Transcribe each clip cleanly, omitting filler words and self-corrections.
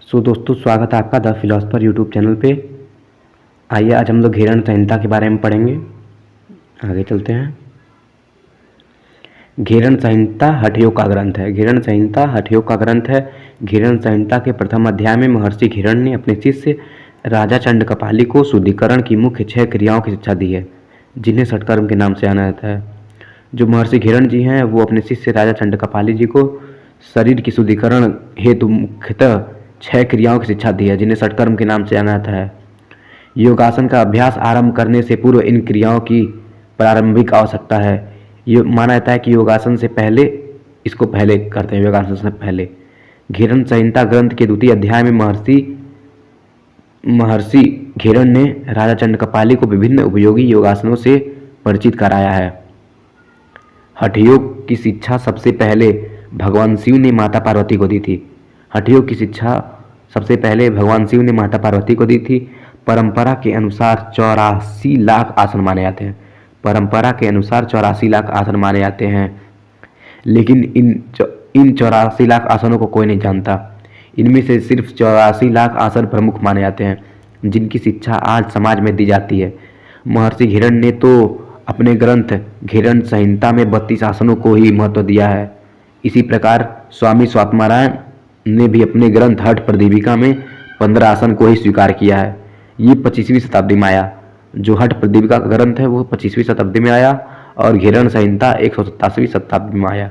सो दोस्तों, स्वागत है आपका द फिलोसफर यूट्यूब चैनल पे। आइए आज हम लोग घेरण संहिता के बारे में पढ़ेंगे। आगे चलते हैं। घेरण संहिता हठयोग का ग्रंथ है। घेरण संहिता हठयोग का ग्रंथ है। घेरण संहिता के प्रथम अध्याय में महर्षि घेरण ने अपने शिष्य राजा चंडकपाली को शुद्धिकरण की मुख्य 6 क्रियाओं की शिक्षा दी है, जिन्हें षटकर्म के नाम से जाना जाता है। जो महर्षि घेरण जी हैं वो अपने शिष्य राजा चंडकपाली जी को शरीर की शुद्धिकरण हेतु मुख्यतः 6 क्रियाओं की शिक्षा दी है, जिन्हें षटकर्म के नाम से जाना जाता है। योगासन का अभ्यास आरंभ करने से पूर्व इन क्रियाओं की प्रारंभिक आवश्यकता है। ये माना जाता है कि योगासन से पहले इसको पहले करते हैं, योगासन से पहले। घेरण संहिता ग्रंथ के द्वितीय अध्याय में महर्षि घेरण ने राजा चंडकपाली को विभिन्न उपयोगी योगासनों से परिचित कराया है। हठयोग की शिक्षा सबसे पहले भगवान शिव ने माता पार्वती को दी थी। हठयोग की शिक्षा सबसे पहले भगवान शिव ने माता पार्वती को दी थी। परंपरा के अनुसार 84 लाख आसन माने जाते हैं। परंपरा के अनुसार 84 लाख आसन माने जाते हैं, लेकिन इन 84 लाख आसनों को कोई नहीं जानता। इनमें से सिर्फ 84 लाख आसन प्रमुख माने जाते हैं, जिनकी शिक्षा आज समाज में दी जाती है। महर्षि घेरण ने तो अपने ग्रंथ घेरण संहिता में 32 आसनों को ही महत्व दिया है। इसी प्रकार स्वामी स्वात्मारायण ने भी अपने ग्रंथ हठ प्रदीपिका में 15 आसन को ही स्वीकार किया है। ये 25वीं शताब्दी में आया। जो हठ प्रदीपिका का ग्रंथ है वो 25वीं शताब्दी में आया और घेरण संहिता 127वीं शताब्दी में आया,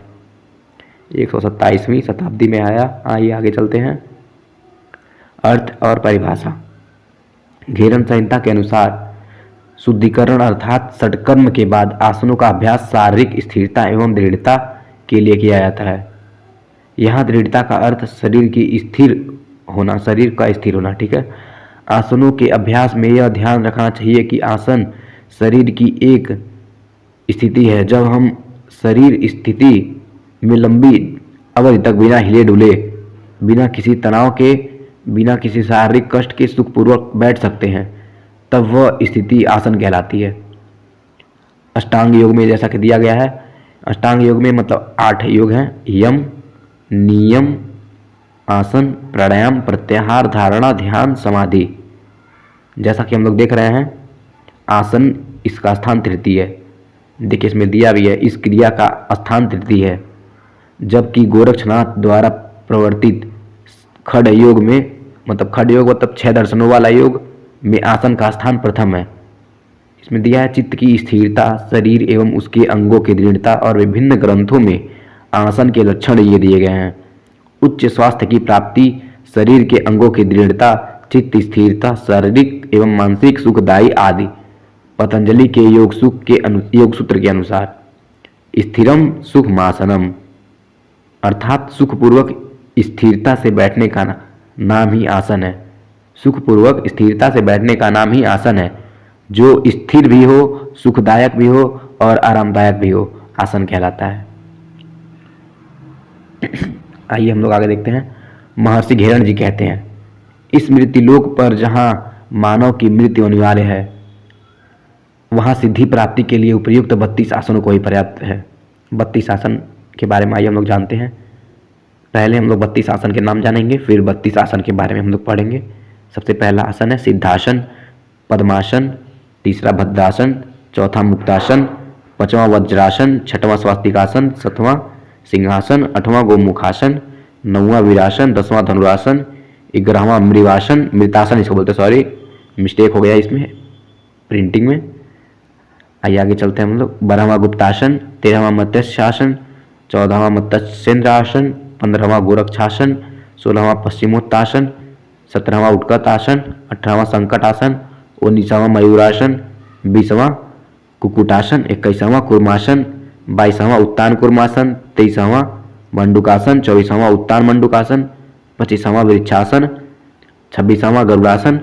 127वीं शताब्दी में आया। आइए आगे चलते हैं। अर्थ और परिभाषा। घेरण संहिता के अनुसार शुद्धिकरण अर्थात षटकर्म के बाद आसनों का अभ्यास शारीरिक स्थिरता एवं दृढ़ता के लिए किया जाता है। यहाँ दृढ़ता का अर्थ शरीर की स्थिर होना, शरीर का स्थिर होना, ठीक है। आसनों के अभ्यास में यह ध्यान रखना चाहिए कि आसन शरीर की एक स्थिति है। जब हम शरीर स्थिति में लंबी अवधि तक बिना हिले डुले, बिना किसी तनाव के, बिना किसी शारीरिक कष्ट के सुखपूर्वक बैठ सकते हैं, तब वह स्थिति आसन कहलाती है। अष्टांग योग में जैसा कि दिया गया है, अष्टांग योग में मतलब 8 योग हैं: यम, नियम, आसन, प्राणायाम, प्रत्याहार, धारणा, ध्यान, समाधि। जैसा कि हम लोग देख रहे हैं, आसन इसका स्थान तृतीय है। देखिए इसमें दिया भी है, इस क्रिया का स्थान तृतीय है, जबकि गोरक्षनाथ द्वारा प्रवर्तित खड़ योग में मतलब 6 दर्शनों वाला योग में आसन का स्थान प्रथम है। इसमें दिया है चित्त की स्थिरता, शरीर एवं उसके अंगों की दृढ़ता, और विभिन्न ग्रंथों में आसन के लक्षण ये दिए गए हैं: उच्च स्वास्थ्य की प्राप्ति, शरीर के अंगों की दृढ़ता, चित्त स्थिरता, शारीरिक एवं मानसिक सुखदायी आदि। पतंजलि के योग सूत्र के अनुसार स्थिरम सुखमासनम अर्थात सुखपूर्वक स्थिरता से बैठने का नाम ही आसन है। सुखपूर्वक स्थिरता से बैठने का नाम ही आसन है। जो स्थिर भी हो, सुखदायक भी हो और आरामदायक भी हो, आसन कहलाता है। आइए हम लोग आगे देखते हैं। महर्षि घेरण जी कहते हैं, इस मृत्युलोक पर जहाँ मानव की मृत्यु अनिवार्य है, वहाँ सिद्धि प्राप्ति के लिए उपयुक्त 32 आसनों को ही पर्याप्त है। 32 आसन के बारे में आइए हम लोग जानते हैं। पहले हम लोग 32 आसन के नाम जानेंगे, फिर 32 आसन के बारे में हम लोग पढ़ेंगे। सबसे पहला आसन है सिद्धासन, पद्मासन, तीसरा भद्रासन, चौथा मुक्तासन, पांचवा वज्रासन, छठवां स्वास्तिकासन, सातवां सिंहासन, 8वां गोमुखासन, 9वां वीरासन, 10वां धनुरासन, 11वां मृतासन इसको बोलते, सॉरी मिस्टेक हो गया इसमें प्रिंटिंग में। आइए आगे चलते हैं हम लोग। 12वां गुप्तासन, 13वां मत्स्यासन, 14वां मत्स्येंद्रासन, 15वां गोरक्षासन, 16वां पश्चिमोत्तासन, 17वां उत्कटासन, 18वां संकटासन, 19वां मयूरासन, 20वां कुक्कुटासन, 21वां कूर्मासन, 22वां उत्तान कूर्मासन, 23वां मंडूकासन, 24वां उत्तान मंडूकासन, 25वां वृक्षासन, 26वां गरुड़ासन,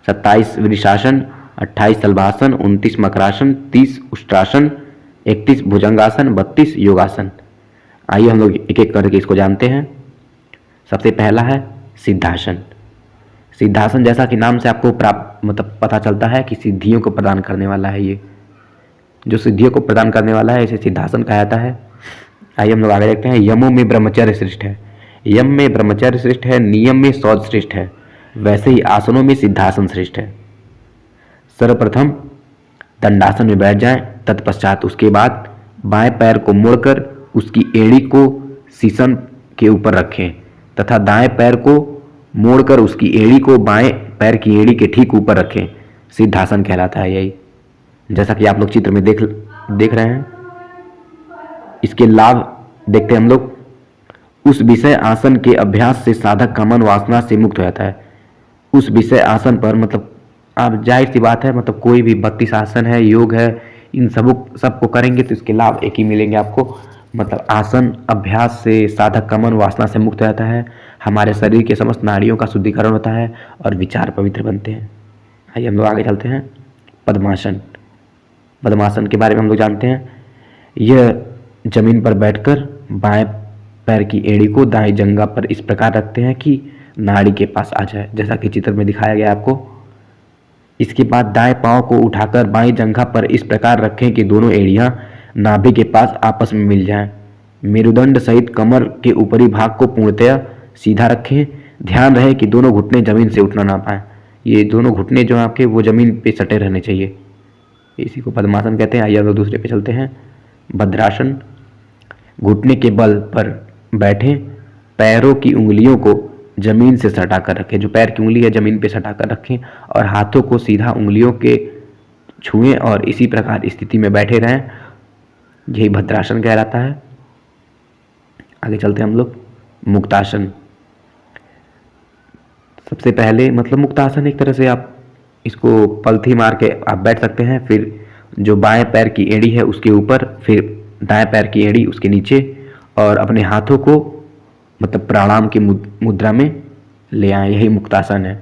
27 वृषासन, 28 सलभासन, 29 मकरासन, 30 उष्ट्रासन, 31 भुजंगासन, 32 योगासन। आइए हम लोग एक एक करके इसको जानते हैं। सबसे पहला है सिद्धासन। सिद्धासन जैसा कि नाम से आपको पता चलता है कि सिद्धियों को प्रदान करने वाला है। ये जो सिद्धियों को प्रदान करने वाला है इसे सिद्धासन कहा जाता है। आइए हम लोग आगे देखते हैं। यमों में ब्रह्मचर्य श्रेष्ठ है। यम में ब्रह्मचर्य श्रेष्ठ है, नियम में शौच श्रेष्ठ है, वैसे ही आसनों में सिद्धासन श्रेष्ठ है। सर्वप्रथम दंडासन में बैठ जाएं, तत्पश्चात उसके बाद बाएं पैर को मोड़कर उसकी एड़ी को शीशन के ऊपर रखें तथा दाएं पैर को मोड़कर उसकी एड़ी को बाएं पैर की एड़ी के ठीक ऊपर रखें। सिद्धासन कहलाता है यही, जैसा कि आप लोग चित्र में देख रहे हैं। इसके लाभ देखते हैं हम लोग। उस विषय आसन के अभ्यास से साधक कामन वासना से मुक्त हो जाता है। उस विषय आसन पर मतलब आप जाहिर सी बात है, मतलब कोई भी 32 आसन है, योग है, इन सबको करेंगे तो इसके लाभ एक ही मिलेंगे आपको। मतलब आसन अभ्यास से साधक कामन वासना से मुक्त हो जाता है, हमारे शरीर के समस्त नाड़ियों का शुद्धिकरण होता है और विचार पवित्र बनते हैं। आइए हम लोग आगे चलते हैं। पद्मासन। पद्मासन के बारे में हम लोग जानते हैं। यह जमीन पर बैठकर बाएं पैर की एड़ी को दाएं जंघा पर इस प्रकार रखते हैं कि नाड़ी के पास आ जाए, जैसा कि चित्र में दिखाया गया आपको। इसके बाद दाएं पांव को उठाकर बाएं जंघा पर इस प्रकार रखें कि दोनों एड़ियां नाभि के पास आपस में मिल जाएं। मेरुदंड सहित कमर के ऊपरी भाग को पूर्णतया सीधा रखें। ध्यान रहे कि दोनों घुटने जमीन से उठना ना पाए। ये दोनों घुटने जो आपके वो जमीन पे सटे रहने चाहिए, इसी को पद्मासन कहते हैं। आइए हम लोग दूसरे पे चलते हैं। भद्रासन। घुटने के बल पर बैठें, पैरों की उंगलियों को जमीन से सटा कर रखें, जो पैर की उंगली है जमीन पे सटा कर रखें और हाथों को सीधा उंगलियों के छुएं और इसी प्रकार स्थिति में बैठे रहें। यही भद्रासन कहलाता है। आगे चलते हैं हम लोग। मुक्तासन। सबसे पहले मतलब मुक्तासन एक तरह से आप इसको पलथी मार के आप बैठ सकते हैं, फिर जो बाएं पैर की एड़ी है उसके ऊपर, फिर दाएं पैर की एड़ी उसके नीचे, और अपने हाथों को मतलब प्राणायाम की मुद्रा में ले आए। यही मुक्तासन है।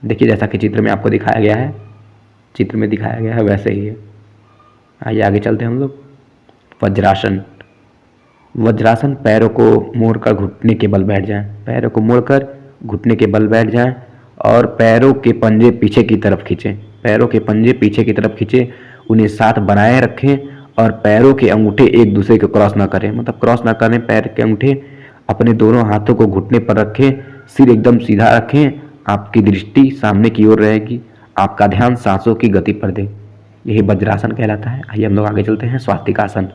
देखिए जैसा कि चित्र में आपको दिखाया गया है, चित्र में दिखाया गया है वैसे ही है। आइए आगे चलते हैं हम लोग। वज्रासन। वज्रासन पैरों को मोड़कर घुटने के बल बैठ जाएं, पैरों को मोड़कर घुटने के बल बैठ जाएं और पैरों के पंजे पीछे की तरफ खींचें। पैरों के पंजे पीछे की तरफ खींचें, उन्हें साथ बनाए रखें और पैरों के अंगूठे एक दूसरे को क्रॉस ना करें, मतलब क्रॉस ना करें। पैर के अंगूठे अपने दोनों हाथों को घुटने पर रखें, सिर एकदम सीधा रखें, आपकी दृष्टि सामने की ओर रहेगी, आपका ध्यान सांसों की गति पर दें। यही वज्रासन कहलाता है। आइए हम लोग आगे चलते हैं। स्वास्तिकासन।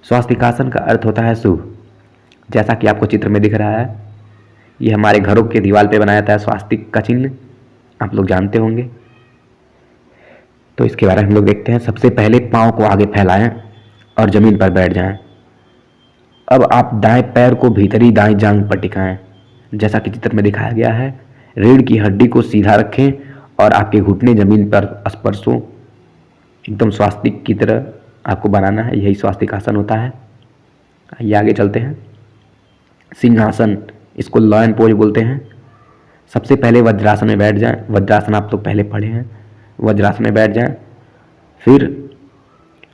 स्वास्तिकासन का अर्थ होता है शुभ, जैसा कि आपको चित्र में दिख रहा है। ये हमारे घरों के दीवार पे बनाया जाता है स्वास्तिक का चिन्ह, आप लोग जानते होंगे। तो इसके बारे में हम लोग देखते हैं। सबसे पहले पाँव को आगे फैलाएं और जमीन पर बैठ जाएं। अब आप दाएं पैर को भीतरी दाएं जांघ पर टिकाएं, जैसा कि चित्र में दिखाया गया है। रीढ़ की हड्डी को सीधा रखें और आपके घुटने जमीन पर स्पर्श हो, एकदम स्वास्तिक की तरह आपको बनाना है। यही स्वास्तिकासन होता है। आइए आगे चलते हैं। सिंहासन, इसको लॉयन पोज बोलते हैं। सबसे पहले वज्रासन में बैठ जाएं। वज्रासन आप लोग पहले पढ़े हैं। वज्रासन में बैठ जाएं, फिर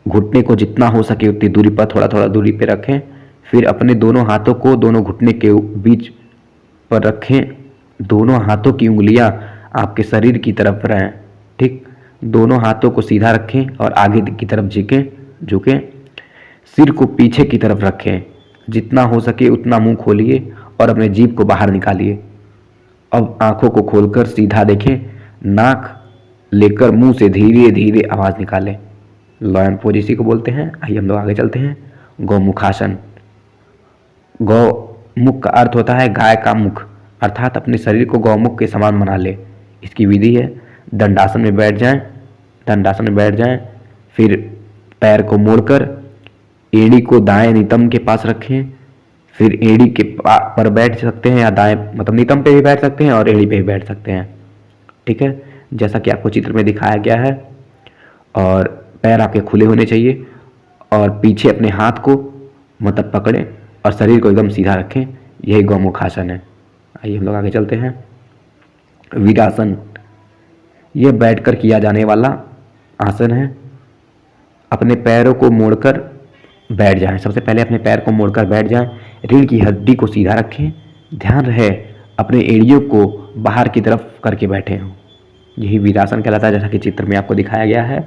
घुटने को जितना हो सके उतनी दूरी पर, थोड़ा थोड़ा दूरी पे रखें। फिर अपने दोनों हाथों को दोनों घुटने के बीच पर रखें। दोनों हाथों की उंगलियां आपके शरीर की तरफ रहें, ठीक। दोनों हाथों को सीधा रखें और आगे की तरफ झुकें। सिर को पीछे की तरफ रखें, जितना हो सके उतना मुंह खोलिए और अपने जीभ को बाहर निकालिए। अब आंखों को खोलकर सीधा देखें, नाक लेकर मुंह से धीरे धीरे आवाज निकालें। लॉयन पोज इसी को बोलते हैं। आइए हम लोग आगे चलते हैं। गौमुखासन। गौमुख का अर्थ होता है गाय का मुख, अर्थात अपने शरीर को गौमुख के समान बना ले। इसकी विधि है दंडासन में बैठ जाएं। दंडासन में बैठ जाएं, फिर पैर को मोड़कर एड़ी को दाएं नितंब के पास रखें। फिर एड़ी के पर बैठ सकते हैं या दाएं मतलब नितंब पे भी बैठ सकते हैं और एड़ी पे भी बैठ सकते हैं, ठीक है, जैसा कि आपको चित्र में दिखाया गया है। और पैर आपके खुले होने चाहिए और पीछे अपने हाथ को मतलब पकड़ें और शरीर को एकदम सीधा रखें। यही गौमुखासन है। आइए हम लोग आगे चलते हैं। वीरासन, यह बैठकर किया जाने वाला आसन है। अपने पैरों को मोड़कर बैठ जाएं। सबसे पहले अपने पैर को मोड़कर बैठ जाएं। रीढ़ की हड्डी को सीधा रखें। ध्यान रहे अपने एड़ियों को बाहर की तरफ करके बैठे हों। यही वीरासन कहलाता है, जैसा कि चित्र में आपको दिखाया गया है।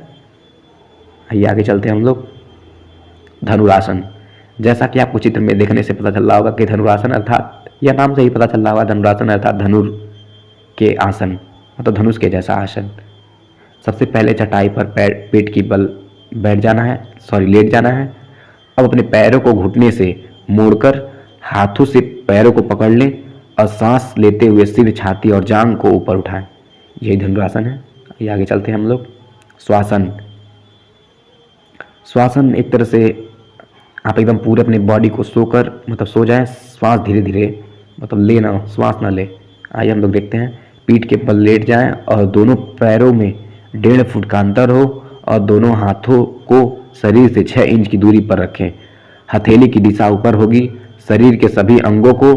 आइए आगे चलते हैं हम लोग। धनुरासन। जैसा कि आपको चित्र में देखने से पता चल रहा होगा कि धनुरासन अर्थात यह नाम से ही पता चल रहा होगा, धनुरासन अर्थात धनुर के आसन मतलब धनुष के जैसा आसन। सबसे पहले चटाई पर पेट की बल लेट जाना है। अब अपने पैरों को घुटने से मोड़कर हाथों से पैरों को पकड़ लें और सांस लेते हुए सिर, छाती और जांघ को ऊपर उठाएं। यही धनुरासन है। ये आगे चलते हैं हम लोग। श्वासन। श्वासन एक तरह से आप एकदम पूरे अपने बॉडी को सोकर मतलब सो जाएं, श्वास धीरे धीरे मतलब लेना, श्वास ना ले। आइए हम लोग देखते हैं। पीठ के बल लेट जाएं और दोनों पैरों में 1.5 फुट का अंतर हो और दोनों हाथों को शरीर से 6 इंच की दूरी पर रखें। हथेली की दिशा ऊपर होगी। शरीर के सभी अंगों को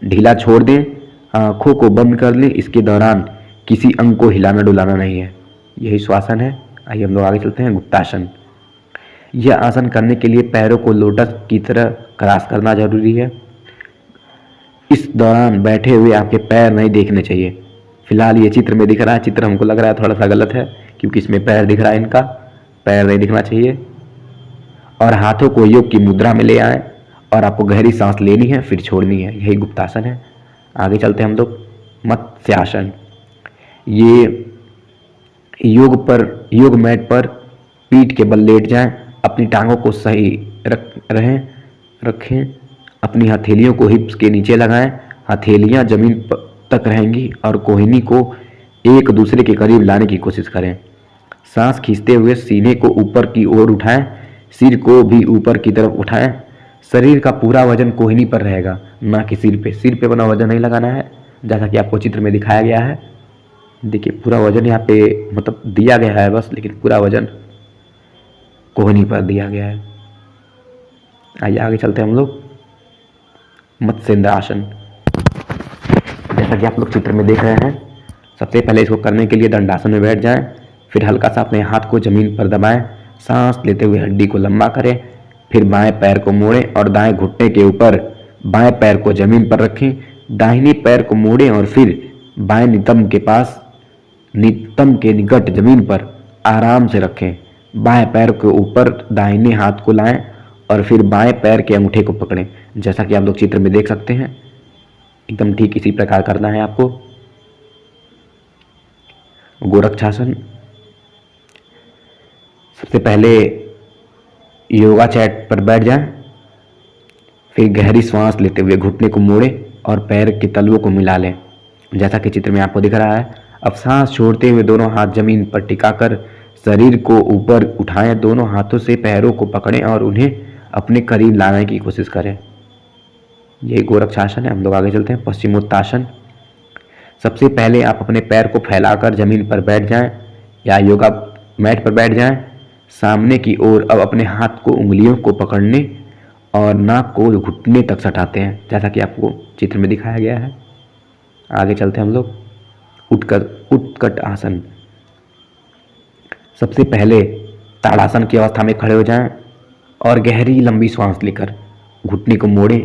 ढीला छोड़ दें। आँखों को बंद कर लें। इसके दौरान किसी अंग को हिलाना डुलाना नहीं है। यही श्वासन है। आइए हम लोग आगे चलते हैं। गुप्तासन। यह आसन करने के लिए पैरों को लोटस की तरह क्रॉस करना जरूरी है। इस दौरान बैठे हुए आपके पैर नहीं देखने चाहिए। फिलहाल ये चित्र में दिख रहा है, चित्र हमको लग रहा है थोड़ा सा गलत है क्योंकि इसमें पैर दिख रहा है, इनका पैर नहीं दिखना चाहिए। और हाथों को योग की मुद्रा में ले आएं और आपको गहरी सांस लेनी है फिर छोड़नी है। यही गुप्तासन है। आगे चलते हैं हम लोग। मत्स्यासन। ये योग मैट पर पीठ के बल लेट जाएं। अपनी टांगों को सही रखें। अपनी हथेलियों को हिप्स के नीचे लगाएं। हथेलियां जमीन तक रहेंगी और कोहनी को एक दूसरे के करीब लाने की कोशिश करें। सांस खींचते हुए सीने को ऊपर की ओर उठाएं। सिर को भी ऊपर की तरफ उठाएं। शरीर का पूरा वजन कोहनी पर रहेगा, ना कि सिर पे। सिर पे बना वजन नहीं लगाना है, जैसा कि आपको चित्र में दिखाया गया है। देखिए पूरा वजन यहाँ पे मतलब दिया गया है बस, लेकिन पूरा वजन कोहनी पर दिया गया है। आइए आगे चलते हैं हम लोग। मत्स्येंद्र आसन। जैसा कि आप लोग चित्र में देख रहे हैं, सबसे पहले इसको करने के लिए दंडासन में बैठ जाएं। फिर हल्का सा अपने हाथ को जमीन पर दबाएं। सांस लेते हुए हड्डी को लंबा करें। फिर बाएं पैर को मोड़ें और दाएं घुटने के ऊपर बाएं पैर को जमीन पर रखें। दाहिने पैर को मोड़ें और फिर बाएं नितंब के निकट जमीन पर आराम से रखें। बाएं पैर के ऊपर दाहिने हाथ को लाएं और फिर बाएं पैर के अंगूठे को पकड़ें। जैसा कि आप लोग चित्र में देख सकते हैं, एकदम ठीक इसी प्रकार करना है आपको। गोरक्षासन। सबसे पहले योगा चैट पर बैठ जाएं। फिर गहरी सांस लेते हुए घुटने को मोड़ें और पैर के तलवों को मिला लें, जैसा कि चित्र में आपको दिख रहा है। अब सांस छोड़ते हुए दोनों हाथ जमीन पर टिकाकर शरीर को ऊपर उठाएं। दोनों हाथों से पैरों को पकड़ें और उन्हें अपने करीब लाने की कोशिश करें। यही गोरक्षासन है। हम लोग आगे चलते हैं। पश्चिमोत्तासन। सबसे पहले आप अपने पैर को फैलाकर जमीन पर बैठ जाएं या योगा मैट पर बैठ जाएं। सामने की ओर अब अपने हाथ को उंगलियों को पकड़ने और नाक को घुटने तक सटाते हैं, जैसा कि आपको चित्र में दिखाया गया है। आगे चलते हैं हम लोग। उत्कट आसन। सबसे पहले ताड़ासन की अवस्था में खड़े हो जाएं और गहरी लंबी सांस लेकर घुटने को मोड़ें।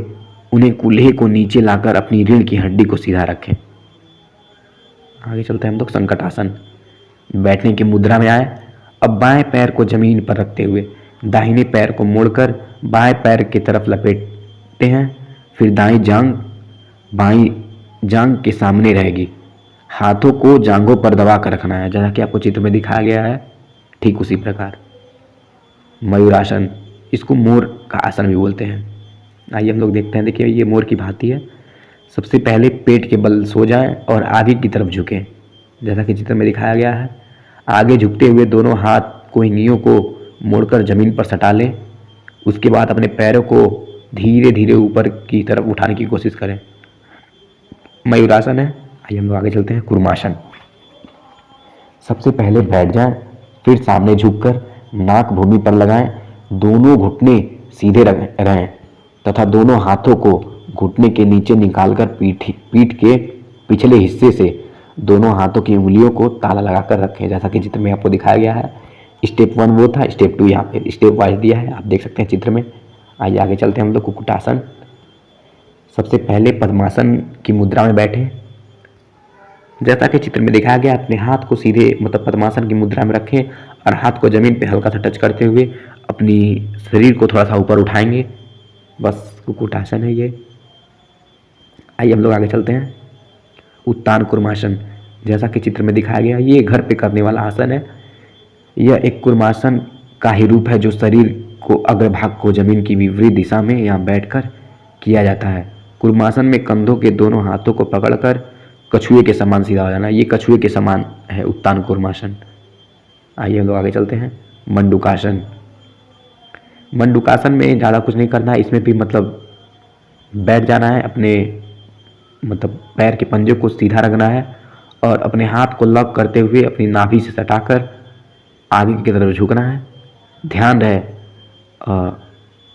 उन्हें कूल्हे को नीचे लाकर अपनी रीढ़ की हड्डी को सीधा रखें। आगे चलते हैं हम लोग। संकट आसन। बैठने की मुद्रा में आए। अब बाएं पैर को जमीन पर रखते हुए दाहिने पैर को मोड़कर बाएं पैर की तरफ लपेटते हैं। फिर दाईं जांघ बाईं जांघ के सामने रहेगी। हाथों को जांघों पर दबा कर रखना है, जैसा कि आपको चित्र में दिखाया गया है, ठीक उसी प्रकार। मयूरासन। इसको मोर का आसन भी बोलते हैं। आइए हम लोग देखते हैं। देखिए ये मोर की भांति है। सबसे पहले पेट के बल सो जाएं और आगे की तरफ झुकें, जैसा कि चित्र में दिखाया गया है। आगे झुकते हुए दोनों हाथ कोहनियों को मोड़कर जमीन पर सटा लें। उसके बाद अपने पैरों को धीरे धीरे ऊपर की तरफ उठाने की कोशिश करें। मयूरासन है। आइए हम लोग आगे चलते हैं। कूर्मासन। सबसे पहले बैठ जाएं, फिर सामने झुककर नाक भूमि पर लगाएं। दोनों घुटने सीधे रहें तथा दोनों हाथों को घुटने के नीचे निकालकर पीठ के पिछले हिस्से से दोनों हाथों की उंगलियों को ताला लगाकर रखें, जैसा कि चित्र में आपको दिखाया गया है। स्टेप 1 वो था, स्टेप 2 यहाँ पे स्टेप वाइज दिया है, आप देख सकते हैं चित्र में। आइए आगे चलते हैं हम लोग। कुक्कुटासन। सबसे पहले पद्मासन की मुद्रा में बैठे, जैसा कि चित्र में दिखाया गया। अपने हाथ को सीधे मतलब पद्मासन की मुद्रा में रखें और हाथ को जमीन पे हल्का सा टच करते हुए अपनी शरीर को थोड़ा सा ऊपर उठाएंगे बस कुक्कुटासन है ये। आइए हम लोग आगे चलते हैं। उत्तान कुर्मासन, जैसा कि चित्र में दिखाया गया, ये घर पे करने वाला आसन है। यह एक कुर्मासन का ही रूप है जो शरीर को अग्रभाग को जमीन की विपरीत दिशा में यहाँ बैठकर किया जाता है। कुर्मासन में कंधों के दोनों हाथों को पकड़कर कछुए के समान सीधा हो जाना, ये कछुए के समान है उत्तान कुर्मासन। आइए हम लोग आगे चलते हैं। मंडूकासन, मंडूकासन में ज़्यादा कुछ नहीं करना है, इसमें भी मतलब बैठ जाना है, अपने मतलब पैर के पंजे को सीधा रखना है और अपने हाथ को लॉक करते हुए अपनी नाभि से सटाकर आगे की तरफ झुकना है। ध्यान रहे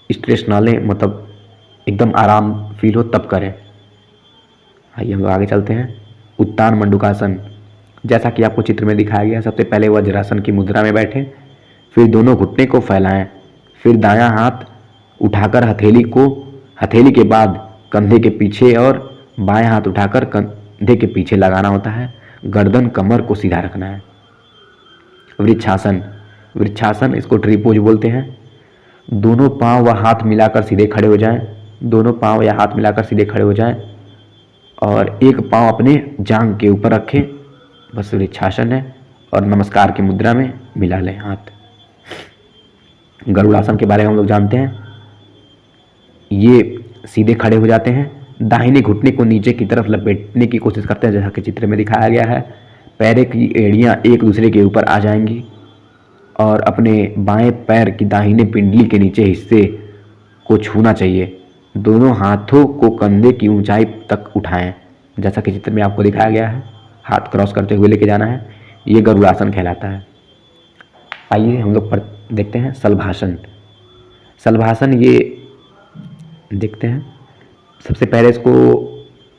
स्ट्रेस ना लें, मतलब एकदम आराम फील हो तब करें। आइए हम लोग आगे चलते हैं। उत्तान मंडूकासन, जैसा कि आपको चित्र में दिखाया गया, सबसे पहले वज्रासन की मुद्रा में बैठें, फिर दोनों घुटने को फैलाएं, फिर दायां हाथ उठाकर हथेली के बाद कंधे के पीछे और बाएं हाथ उठाकर कंधे के पीछे लगाना होता है। गर्दन कमर को सीधा रखना है। वृक्षासन, वृक्षासन इसको ट्रिपोज बोलते हैं। दोनों पांव व हाथ मिलाकर सीधे खड़े हो जाएं, दोनों पांव या हाथ मिलाकर सीधे खड़े हो जाएं और एक पांव अपने जांघ के ऊपर रखें, बस वृक्षासन है। और नमस्कार की मुद्रा में मिला लें हाथ। गरुड़ासन के बारे में हम लोग जानते हैं। ये सीधे खड़े हो जाते हैं, दाहिने घुटने को नीचे की तरफ लपेटने की कोशिश करते हैं, जैसा कि चित्र में दिखाया गया है। पैर की एड़ियाँ एक दूसरे के ऊपर आ जाएंगी और अपने बाएं पैर की दाहिने पिंडली के नीचे हिस्से को छूना चाहिए। दोनों हाथों को कंधे की ऊंचाई तक उठाएं, जैसा कि चित्र में आपको दिखाया गया है। हाथ क्रॉस करते हुए लेके जाना है, ये गरुड़ासन कहलाता है। आइए हम लोग देखते हैं शलभासन। शलभासन ये देखते हैं। सबसे पहले इसको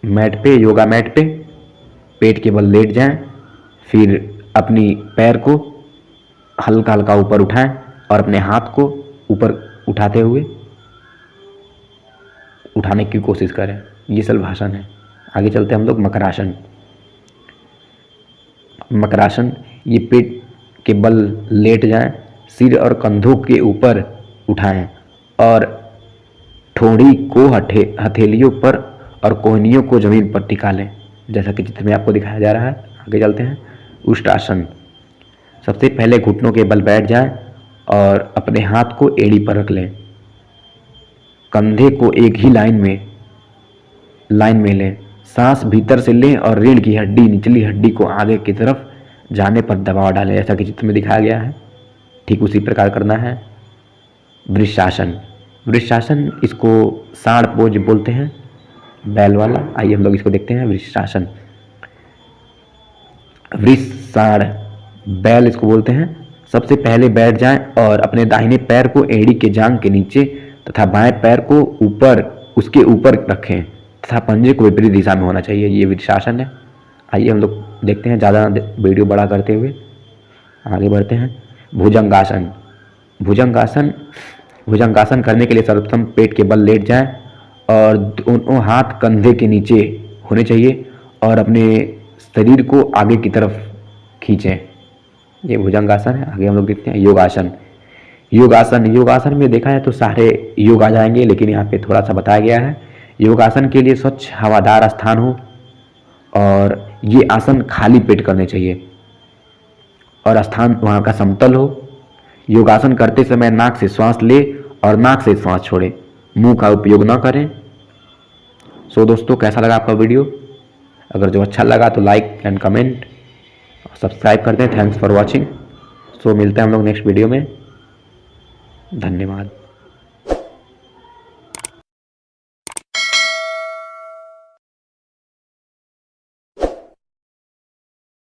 मैट पे, योगा मैट पे पेट के बल लेट जाएं, फिर अपनी पैर को हल्का हल्का ऊपर उठाएं और अपने हाथ को ऊपर उठाते हुए उठाने की कोशिश करें, ये शलभासन है। आगे चलते हैं हम लोग मकरासन। मकरासन ये पेट के बल लेट जाएं, सिर और कंधों के ऊपर उठाएं और ठोड़ी को हथेलियों पर और कोहनियों को जमीन पर टिका लें, जैसा कि चित्र में आपको दिखाया जा रहा है। आगे चलते हैं। उष्टासन, सबसे पहले घुटनों के बल बैठ जाएं और अपने हाथ को एड़ी पर रख लें। कंधे को एक ही लाइन में लें, सांस भीतर से लें और रीढ़ की हड्डी, निचली हड्डी को आगे की तरफ जाने पर दबाव डालें, जैसा कि चित्र में दिखाया गया है। ठीक उसी प्रकार करना है। वृषासन, वृषासन इसको सांड पोज बोलते हैं, बैल वाला। आइए हम लोग इसको देखते हैं। वृषासन, वृष सांड बैल इसको बोलते हैं। सबसे पहले बैठ जाएं और अपने दाहिने पैर को एड़ी के जांघ के नीचे तथा बाएं पैर को उसके ऊपर रखें तथा पंजे को विपरीत दिशा में होना चाहिए, ये वृषासन है। आइए हम लोग देखते हैं, ज़्यादा वीडियो बड़ा करते हुए आगे बढ़ते हैं। भुजंगासन, भुजंगासन करने के लिए सर्वप्रथम पेट के बल लेट जाएं और दोनों हाथ कंधे के नीचे होने चाहिए और अपने शरीर को आगे की तरफ खींचें, ये भुजंगासन है। आगे हम लोग देखते हैं योगासन। योगासन में देखा है तो सारे योग आ जाएंगे, लेकिन यहाँ पे थोड़ा सा बताया गया है। योगासन के लिए स्वच्छ हवादार स्थान हो और ये आसन खाली पेट करने चाहिए और स्थान वहाँ का समतल हो। योगासन करते समय नाक से श्वास ले और नाक से श्वास छोड़े, मुंह का उपयोग ना करें। सो दोस्तों, कैसा लगा आपका वीडियो? अगर जो अच्छा लगा तो लाइक एंड कमेंट, सब्सक्राइब कर दें। Thanks for watching. सो मिलते हैं हम लोग नेक्स्ट वीडियो में। धन्यवाद।